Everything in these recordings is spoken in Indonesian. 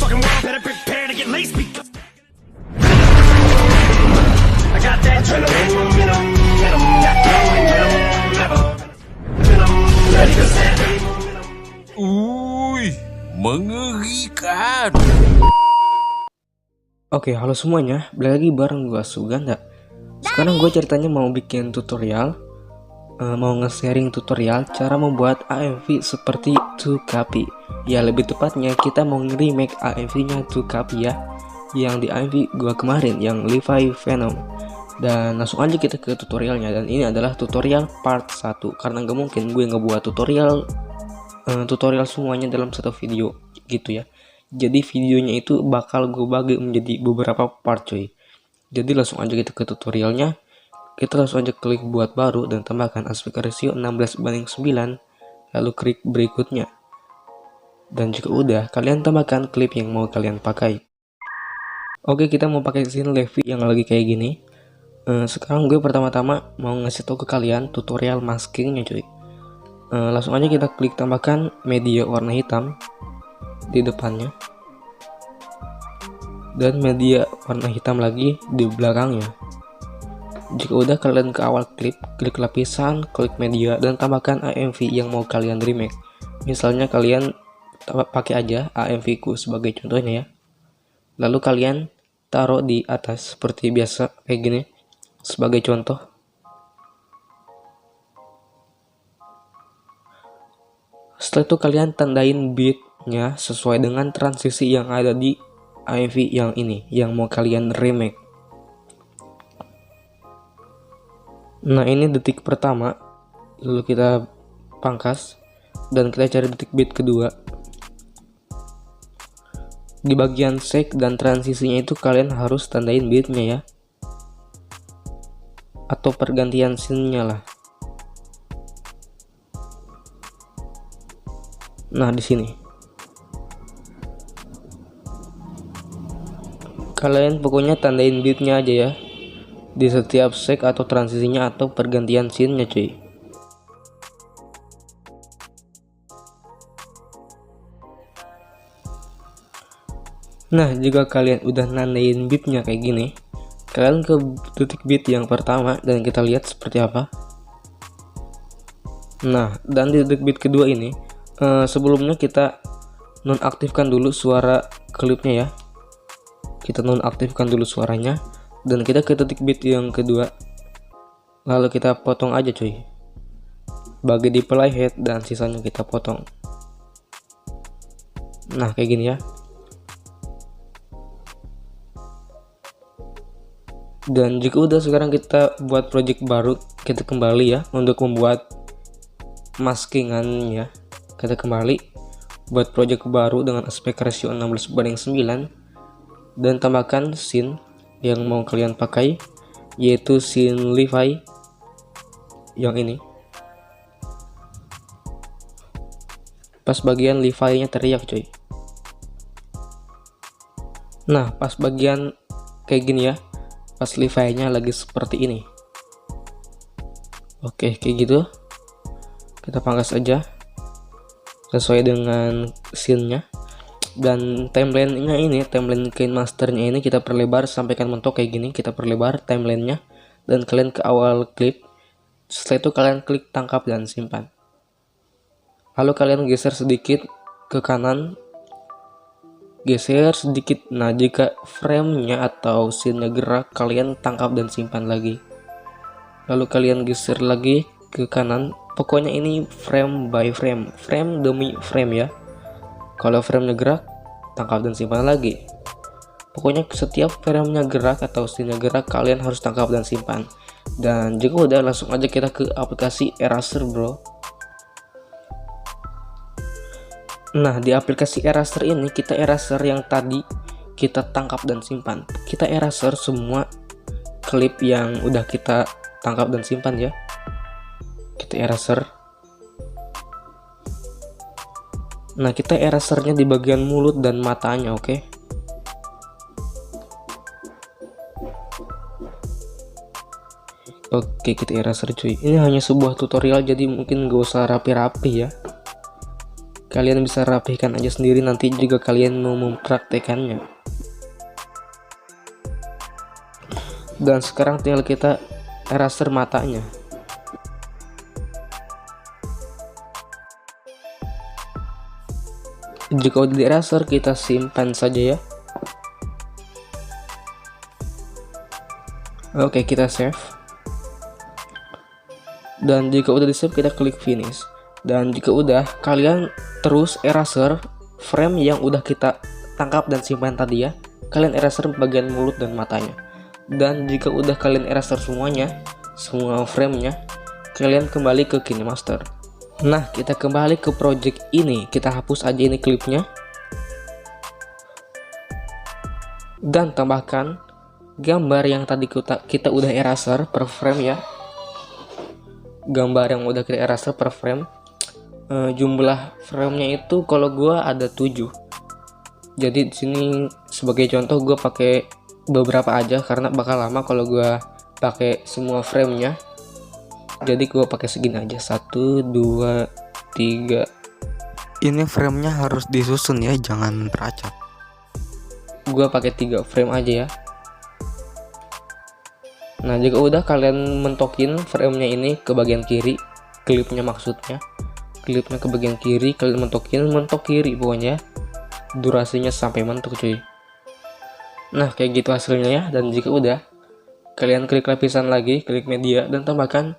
fucking world better prepare to get laced because I got that adrenaline momentum, got flowing rhythm, never venom, ready to set. Mengerikan. Oke, halo semuanya, balik lagi bareng gua Suganda. Sekarang gue ceritanya mau bikin tutorial, mau nge-sharing tutorial cara membuat AMV seperti 2Copy. Ya, lebih tepatnya kita mau nge-remake AMV-nya 2Copy ya, yang di AMV gua kemarin, yang Levi Venom. Dan langsung aja kita ke tutorialnya, dan ini adalah tutorial part 1, karena gak mungkin gue ngebuat tutorial semuanya dalam satu video gitu ya. Jadi videonya itu bakal gue bagi menjadi beberapa part cuy. Jadi langsung aja kita ke tutorialnya. Kita langsung aja klik buat baru dan tambahkan aspek ratio 16:9, lalu klik berikutnya. Dan jika udah, kalian tambahkan klip yang mau kalian pakai. Oke, kita mau pakai scene Levi yang lagi kayak gini. Sekarang gue pertama-tama mau ngasih tau ke kalian tutorial maskingnya cuy. Langsung aja kita klik tambahkan media warna hitam di depannya dan media warna hitam lagi di belakangnya. Jika udah, kalian ke awal klip, klik lapisan, klik media, dan tambahkan AMV yang mau kalian remake. Misalnya kalian pakai aja AMV ku sebagai contohnya ya, lalu kalian taruh di atas seperti biasa kayak gini sebagai contoh. Setelah itu kalian tandain beatnya sesuai dengan transisi yang ada di AMV yang ini, yang mau kalian remake. Nah, ini detik pertama, lalu kita pangkas dan kita cari detik beat kedua. Di bagian shake dan transisinya itu kalian harus tandain beatnya ya, atau pergantian scene-nya lah. Nah, di sini kalian pokoknya tandain beatnya aja ya di setiap shake atau transisinya atau pergantian scene-nya cuy. Nah, jika kalian udah nandain beatnya kayak gini, kalian ke detik beat yang pertama dan kita lihat seperti apa. Nah, dan di detik beat kedua ini, sebelumnya kita nonaktifkan dulu suara klipnya ya. Kita nonaktifkan dulu suaranya dan kita ke detik beat yang kedua, lalu kita potong aja cuy, bagi di playhead dan sisanya kita potong. Nah, kayak gini ya. Dan jika udah, sekarang kita buat project baru, kita kembali ya untuk membuat maskingannya. Kita kembali buat project baru dengan aspek ratio 16:9 dan tambahkan scene yang mau kalian pakai, yaitu scene Levi yang ini. Pas bagian Levi nya teriak cuy. Nah, pas bagian kayak gini ya, pas Levi nya lagi seperti ini. Oke, kayak gitu. Kita pangkas aja sesuai dengan scene-nya. Dan timeline-nya ini, timeline Kain Master-nya ini kita perlebar sampaikan mentok kayak gini. Kita perlebar timeline-nya dan kalian ke awal klip. Setelah itu kalian klik tangkap dan simpan. Lalu kalian geser sedikit ke kanan, geser sedikit. Nah, jika frame-nya atau scene-nya gerak, kalian tangkap dan simpan lagi. Lalu kalian geser lagi ke kanan. Pokoknya ini frame by frame, frame demi frame ya. Kalau frame-nya gerak, tangkap dan simpan lagi. Pokoknya setiap frame-nya gerak atau scene-nya gerak, kalian harus tangkap dan simpan. Dan jika udah, langsung aja kita ke aplikasi Eraser bro. Nah, di aplikasi Eraser ini kita eraser yang tadi kita tangkap dan simpan. Kita eraser semua klip yang udah kita tangkap dan simpan ya. Kita eraser. Nah, kita erasernya di bagian mulut dan matanya, oke? Oke, kita eraser cuy. Ini hanya sebuah tutorial, jadi mungkin gak usah rapi-rapi ya. Kalian bisa rapihkan aja sendiri nanti jika kalian mau mempraktekannya. Dan sekarang tinggal kita eraser matanya. Jika udah di eraser, kita simpan saja ya. Oke, kita save. Dan jika udah di save, kita klik finish. Dan jika udah, kalian terus eraser frame yang udah kita tangkap dan simpan tadi ya. Kalian eraser bagian mulut dan matanya. Dan jika udah kalian eraser semuanya, semua framenya, kalian kembali ke KineMaster. Nah, kita kembali ke project ini. Kita hapus aja ini klipnya. Dan tambahkan gambar yang tadi kita udah eraser per frame ya. Gambar yang udah kita eraser per frame. Jumlah framenya itu kalau gua ada 7. Jadi di sini sebagai contoh gua pakai beberapa aja karena bakal lama kalau gua pakai semua framenya. Jadi gue pakai segini aja, 1, 2, 3. Ini framenya harus disusun ya, jangan beracak. Gue pakai 3 frame aja ya. Nah, jika udah kalian mentokin framenya ini ke bagian kiri, klipnya maksudnya, klipnya ke bagian kiri, kalian mentok kiri pokoknya. Durasinya sampai mentok cuy. Nah, kayak gitu hasilnya ya. Dan jika udah, kalian klik lapisan lagi, klik media dan tambahkan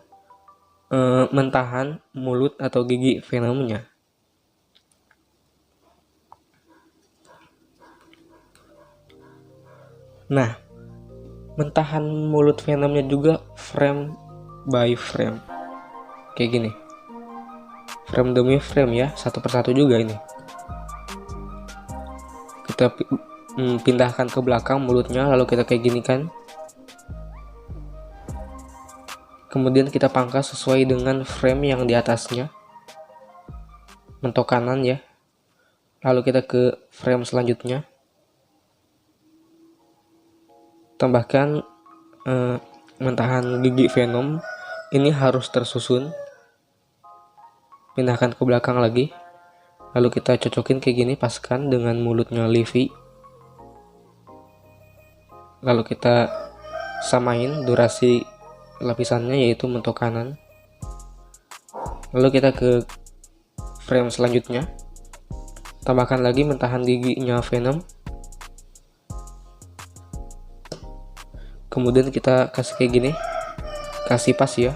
mentahan mulut atau gigi Venomnya. Nah, mentahan mulut Venomnya juga frame by frame, kayak gini, frame demi frame ya, satu persatu juga ini. Kita pindahkan ke belakang mulutnya, lalu kita kayak gini kan. Kemudian kita pangkas sesuai dengan frame yang di atasnya, mentok kanan ya. Lalu kita ke frame selanjutnya, tambahkan mentahan gigi Venom. Ini harus tersusun, pindahkan ke belakang lagi, lalu kita cocokin kayak gini, paskan dengan mulutnya Livi. Lalu kita samain durasi lapisannya, yaitu mentok kanan. Lalu kita ke frame selanjutnya, tambahkan lagi mentahan giginya Venom. Kemudian kita kasih kayak gini, kasih pas ya.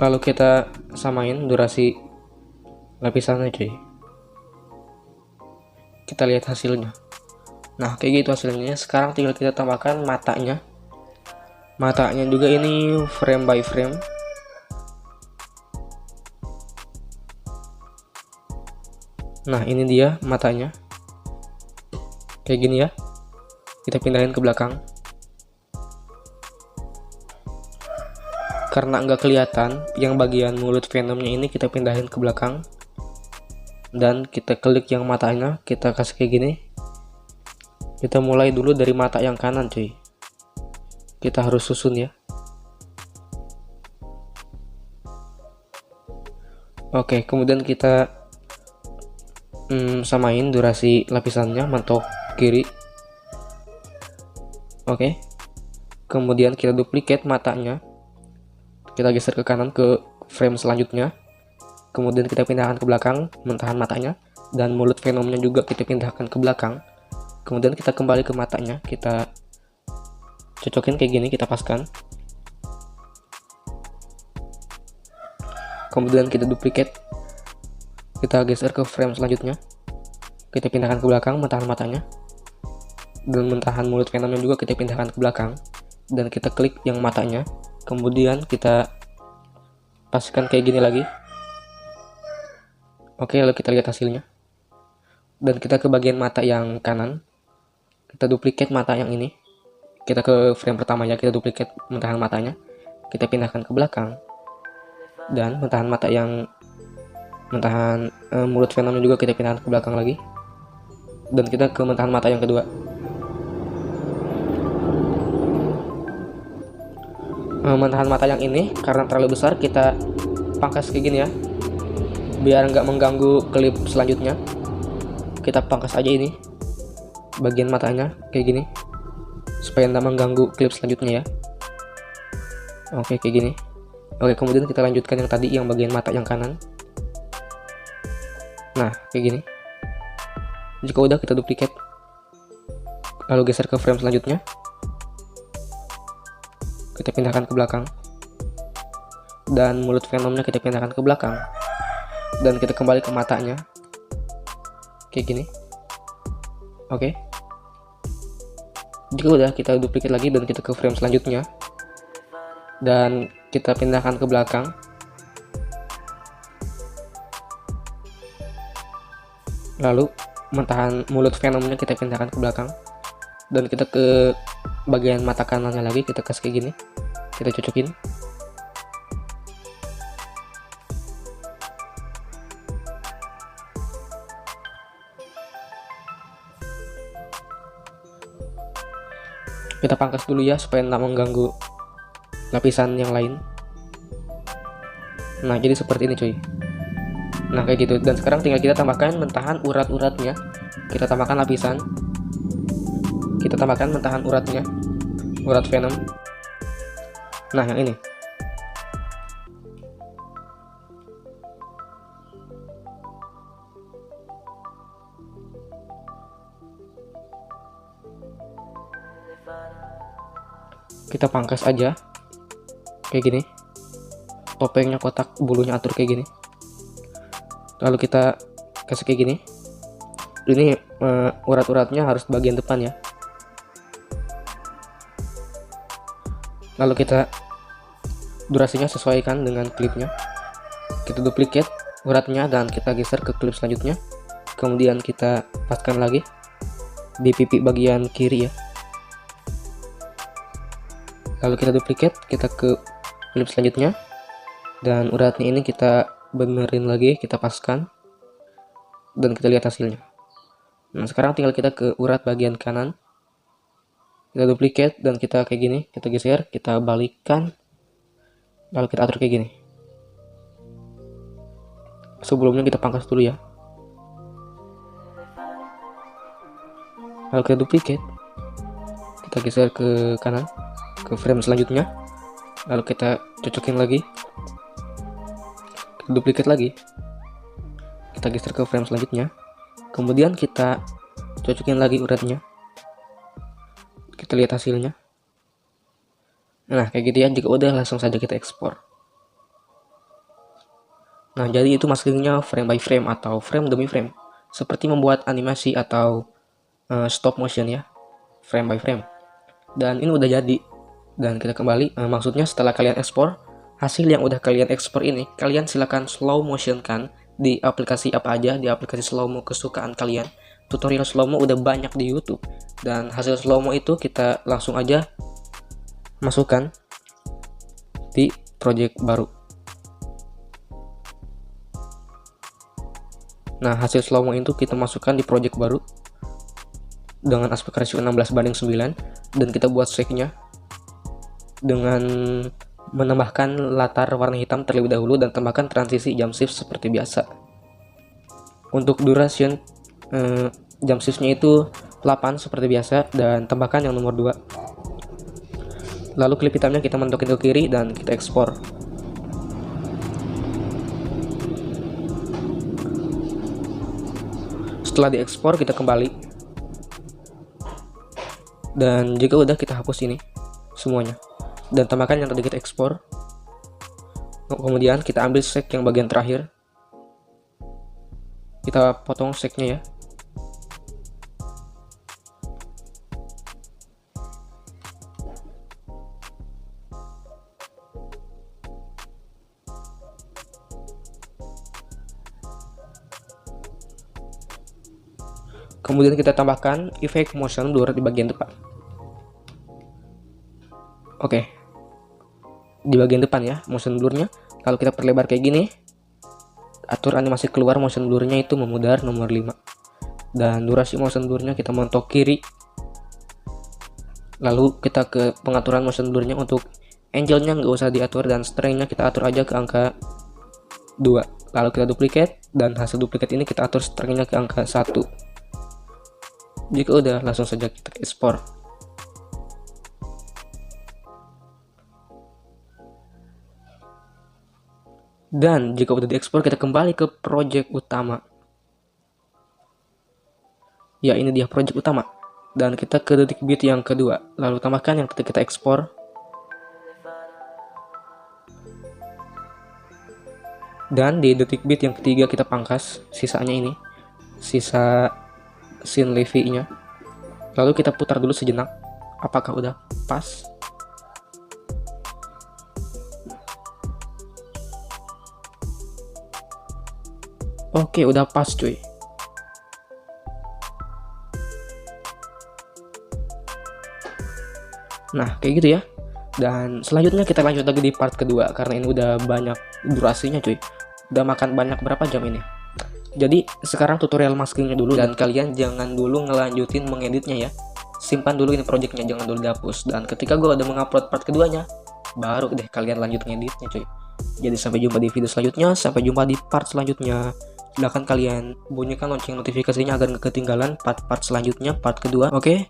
Lalu kita samain durasi lapisannya cuy. Kita lihat hasilnya. Nah, kayak gitu hasilnya. Sekarang tinggal kita tambahkan matanya. Matanya juga ini frame by frame. Nah, ini dia matanya. Kayak gini ya. Kita pindahin ke belakang. Karena nggak kelihatan, yang bagian mulut Venomnya ini kita pindahin ke belakang. Dan kita klik yang matanya, kita kasih kayak gini. Kita mulai dulu dari mata yang kanan cuy. Kita harus susun ya. Oke, kemudian kita samain durasi lapisannya, mentok kiri. Oke. Kemudian kita duplicate matanya. Kita geser ke kanan ke frame selanjutnya. Kemudian kita pindahkan ke belakang mentahan matanya, dan mulut Venomnya juga kita pindahkan ke belakang. Kemudian kita kembali ke matanya, kita cocokin kayak gini, kita paskan. Kemudian kita duplicate, kita geser ke frame selanjutnya, kita pindahkan ke belakang mentahan matanya, dan mentahan mulut Venomnya juga kita pindahkan ke belakang, dan kita klik yang matanya. Kemudian kita paskan kayak gini lagi. Oke, lalu kita lihat hasilnya. Dan kita ke bagian mata yang kanan. Kita duplicate mata yang ini. Kita ke frame pertama ya, kita duplicate mentahan matanya. Kita pindahkan ke belakang. Dan mentahan mulut Venomnya juga kita pindahkan ke belakang lagi. Dan kita ke mentahan mata yang kedua. Menahan mata yang ini karena terlalu besar, kita pangkas kayak gini ya, biar nggak mengganggu klip selanjutnya. Kita pangkas aja ini bagian matanya kayak gini supaya nggak mengganggu klip selanjutnya ya. Oke, kayak gini. Oke, kemudian kita lanjutkan yang tadi, yang bagian mata yang kanan. Nah, kayak gini. Jika udah, kita duplicate, lalu geser ke frame selanjutnya. Kita pindahkan ke belakang, dan mulut Venomnya kita pindahkan ke belakang, dan kita kembali ke matanya kayak gini. Oke, jika udah, kita duplicate lagi dan kita ke frame selanjutnya, dan kita pindahkan ke belakang, lalu mentahan mulut Venomnya kita pindahkan ke belakang, dan kita ke bagian mata kanannya lagi, kita kasih kayak gini, kita cocokin. Kita pangkas dulu ya supaya nggak mengganggu lapisan yang lain. Nah, jadi seperti ini cuy. Nah, kayak gitu. Dan sekarang tinggal kita tambahkan mentahan urat-uratnya. Kita tambahkan lapisan, kita tambahkan mentahan uratnya, urat Venom. Nah, yang ini. Kita pangkas aja kayak gini, topengnya kotak, bulunya atur kayak gini, lalu kita kasih kayak gini. Ini urat-uratnya harus bagian depan ya. Lalu kita durasinya sesuaikan dengan klipnya, kita duplicate uratnya dan kita geser ke klip selanjutnya. Kemudian kita paskan lagi di pipi bagian kiri ya. Lalu kita duplicate, kita ke klip selanjutnya, dan uratnya ini kita benerin lagi, kita paskan, dan kita lihat hasilnya. Nah, sekarang tinggal kita ke urat bagian kanan, kita duplicate dan kita kayak gini, kita geser, kita balikkan, lalu kita atur kayak gini. Sebelumnya kita pangkas dulu ya. Lalu kita duplicate, kita geser ke kanan, ke frame selanjutnya, lalu kita cocokin lagi, kita duplicate lagi, kita geser ke frame selanjutnya, kemudian kita cocokin lagi uratnya, kita lihat hasilnya. Nah, kayak gitu ya. Jika udah, langsung saja kita ekspor. Nah, jadi itu maskernya frame by frame atau frame demi frame, seperti membuat animasi atau stop motion ya, frame by frame. Dan ini udah jadi. Dan kita kembali, maksudnya setelah kalian ekspor, hasil yang udah kalian ekspor ini, kalian silakan slow motion kan di aplikasi apa aja, di aplikasi slowmo kesukaan kalian. Tutorial slowmo udah banyak di YouTube, dan hasil slowmo itu kita langsung aja masukkan di project baru. Nah, hasil slowmo itu kita masukkan di project baru dengan aspek ratio 16:9, dan kita buat shake-nya dengan menambahkan latar warna hitam terlebih dahulu dan tambahkan transisi jump shift seperti biasa. Untuk duration jump shift-nya itu 8 seperti biasa, dan tambahkan yang nomor 2. Lalu klip hitamnya kita mentokin ke kiri dan kita ekspor. Setelah diekspor, kita kembali, dan jika udah, kita hapus ini semuanya dan tambahkan yang tadi kita ekspor. Kemudian kita ambil shake yang bagian terakhir, kita potong shake-nya ya. Kemudian kita tambahkan efek motion blur di bagian depan. Oke, di bagian depan ya motion blurnya. Kalau kita perlebar kayak gini, atur animasi keluar motion blurnya itu memudar nomor 5, dan durasi motion blurnya kita montok kiri. Lalu kita ke pengaturan motion blurnya untuk Angelnya nggak usah diatur dan strengthnya kita atur aja ke angka 2. Lalu kita duplicate dan hasil duplicate ini kita atur strengthnya ke angka 1. Jika udah, langsung saja kita ekspor. Dan jika udah diekspor, kita kembali ke project utama. Ya, ini dia project utama. Dan kita ke Detikbit yang kedua. Lalu tambahkan yang tadi kita ekspor. Dan di Detikbit yang ketiga kita pangkas sisanya ini. Sisa scene Levi-nya. Lalu kita putar dulu sejenak. Apakah udah pas? Oke, udah pas cuy. Nah, kayak gitu ya. Dan selanjutnya kita lanjut lagi di part kedua karena ini udah banyak durasinya cuy. Udah makan banyak berapa jam ini. Jadi sekarang tutorial maskingnya dulu dan kalian jangan dulu ngelanjutin mengeditnya ya. Simpan dulu ini projectnya, jangan dulu dihapus. Dan ketika gue udah mengupload part keduanya, baru deh kalian lanjut ngeditnya cuy. Jadi sampai jumpa di video selanjutnya, sampai jumpa di part selanjutnya. Silahkan kalian bunyikan lonceng notifikasinya agar gak ketinggalan part-part selanjutnya, part kedua. Oke?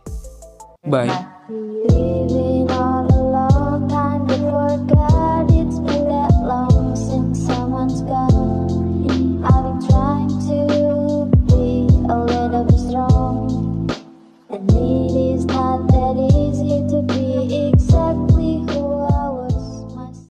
Bye.